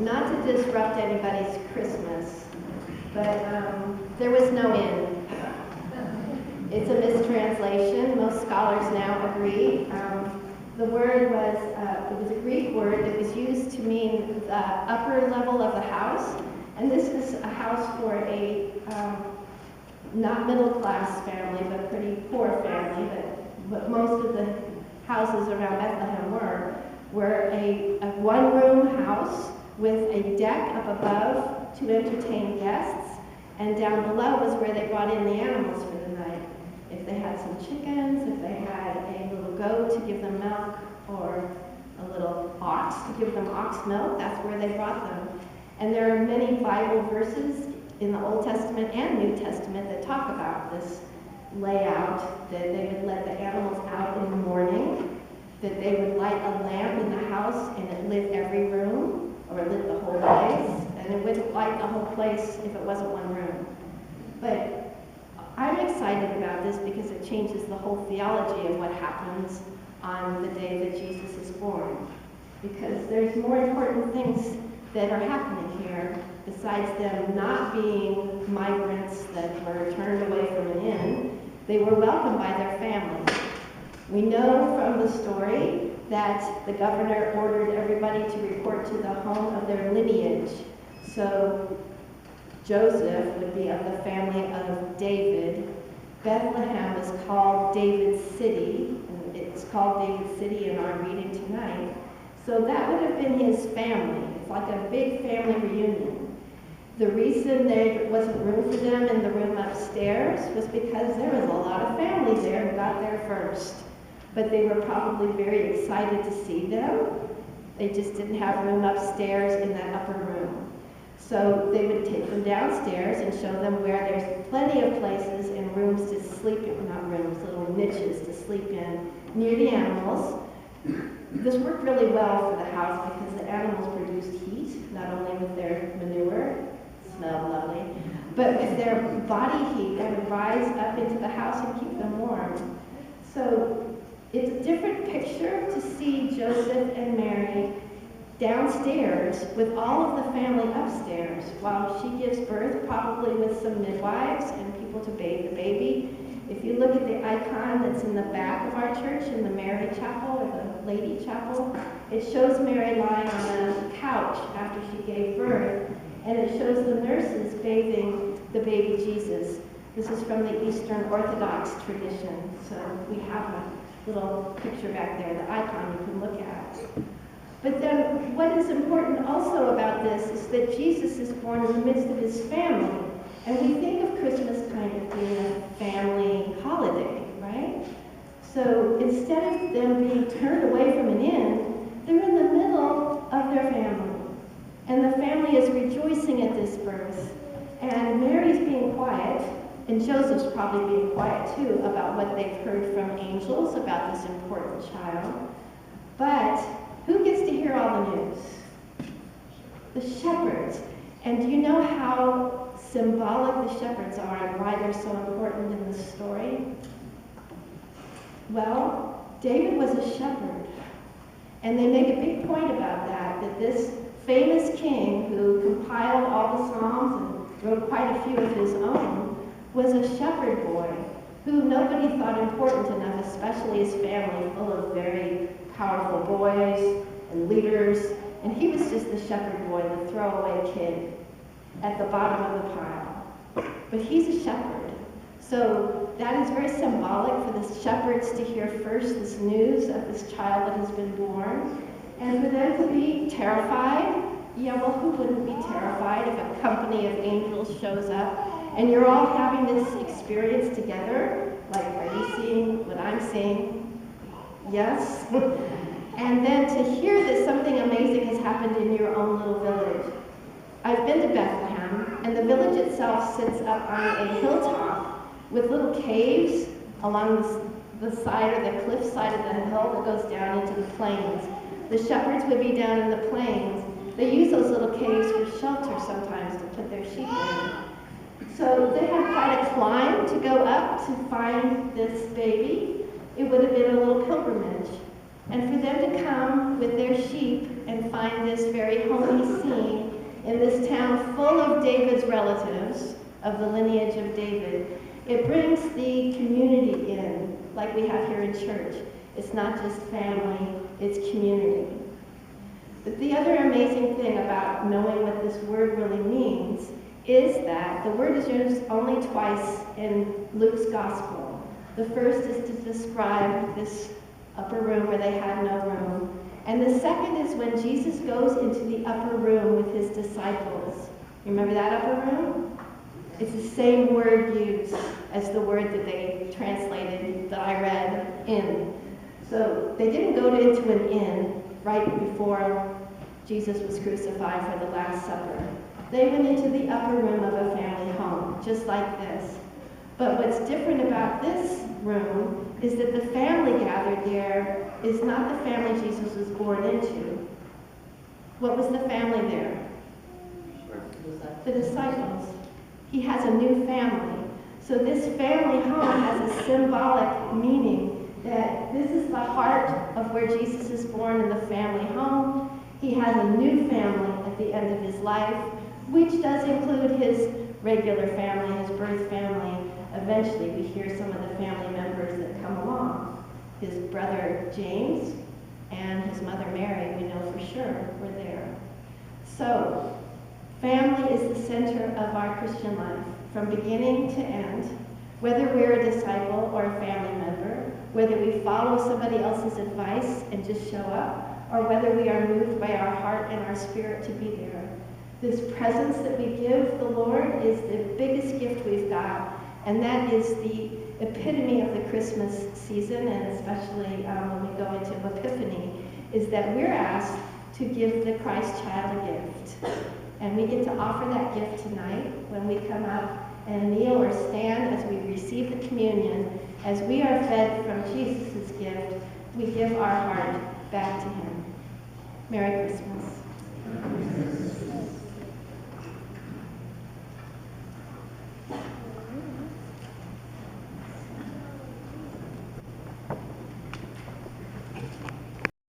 not to disrupt anybody's Christmas, but there was no inn. It's a mistranslation. Most scholars now agree. The word was, it was a Greek word that was used to mean the upper level of the house. And this was a house for a not middle-class family, but pretty poor family. But most of the houses around Bethlehem were a one-room house with a deck up above to entertain guests. And down below was where they brought in the animals for the night. If they had some chickens, if they had a little goat to give them milk, or a little ox to give them ox milk, that's where they brought them. And there are many Bible verses in the Old Testament and New Testament that talk about this layout, that they would let the animals out in the morning, that they would light a lamp in the house and it lit every room, or it lit the whole place, and it wouldn't light the whole place if it wasn't one room. But I'm excited about this because it changes the whole theology of what happens on the day that Jesus is born. Because there's more important things that are happening here besides them not being migrants that were turned away from an inn. They were welcomed by their families. We know from the story that the governor ordered everybody to report to the home of their lineage. So Joseph would be of the family of David. Bethlehem is called David's city, and it's called David's city in our reading tonight. So that would have been his family. It's like a big family reunion. The reason there wasn't room for them in the room upstairs was because there was a lot of family there who got there first. But they were probably very excited to see them. They just didn't have room upstairs in that upper room. So they would take them downstairs and show them where there's plenty of places and rooms to sleep in, not rooms, little niches to sleep in near the animals. This worked really well for the house because the animals produced heat, not only with their manure, smelled lovely, but with their body heat that would rise up into the house and keep them warm. So it's a different picture to see Joseph and Mary downstairs with all of the family upstairs while she gives birth, probably with some midwives and people to bathe the baby. If you look at the icon that's in the back of our church in the Mary Chapel or the Lady Chapel, it shows Mary lying on a couch after she gave birth, and it shows the nurses bathing the baby Jesus. This is from the Eastern Orthodox tradition, so we have a little picture back there, the icon you can look at. But then what is important also about this is that Jesus is born in the midst of his family. And we think of Christmas kind of being a family holiday, right? So instead of them being turned away from an inn, they're in the middle of their family. And the family is rejoicing at this birth. And Mary's being quiet, and Joseph's probably being quiet too about what they've heard from angels about this important child. But who gets to hear all the news? The shepherds. And do you know how symbolic the shepherds are and why they're so important in this story? Well, David was a shepherd. And they make a big point about that this famous king who compiled all the Psalms and wrote quite a few of his own was a shepherd boy who nobody thought important enough, especially his family, full of very powerful boys and leaders. And he was just the shepherd boy, the throwaway kid at the bottom of the pile. But he's a shepherd. So that is very symbolic for the shepherds to hear first this news of this child that has been born, and for them to be terrified. Yeah, well, who wouldn't be terrified if a company of angels shows up and you're all having this experience together? Like, are you seeing what I'm seeing? Yes. And then to hear that something amazing has happened in your own little village. I've been to Bethlehem, and the village itself sits up on a hilltop with little caves along the side or the cliff side of the hill that goes down into the plains. The shepherds would be down in the plains. They use those little caves for shelter sometimes to put their sheep in. So they had quite a climb to go up to find this baby. It would have been a little pilgrimage. And for them to come with their sheep and find this very homey scene in this town full of David's relatives, of the lineage of David, it brings the community in, like we have here in church. It's not just family, it's community. But the other amazing thing about knowing what this word really means is that the word is used only twice in Luke's gospel. The first is to describe this upper room where they had no room. And the second is when Jesus goes into the upper room with his disciples. Remember that upper room? It's the same word used as the word that they translated, that I read, inn. So they didn't go into an inn right before Jesus was crucified for the Last Supper. They went into the upper room of a family home, just like this. But what's different about this room is that the family gathered there is not the family Jesus was born into. What was the family there? The disciples. He has a new family. So this family home has a symbolic meaning that this is the heart of where Jesus is born, in the family home. He has a new family at the end of his life, which does include his regular family, his birth family. Eventually, we hear some of the family members that come along. His brother James and his mother Mary, we know for sure, were there. So, family is the center of our Christian life, from beginning to end. Whether we're a disciple or a family member, whether we follow somebody else's advice and just show up, or whether we are moved by our heart and our spirit to be there. This presence that we give the Lord is the biggest gift we've got, and that is the epitome of the Christmas season, and especially when we go into Epiphany, is that we're asked to give the Christ child a gift. And we get to offer that gift tonight when we come up and kneel or stand as we receive the communion. As we are fed from Jesus' gift, we give our heart back to him. Merry Christmas.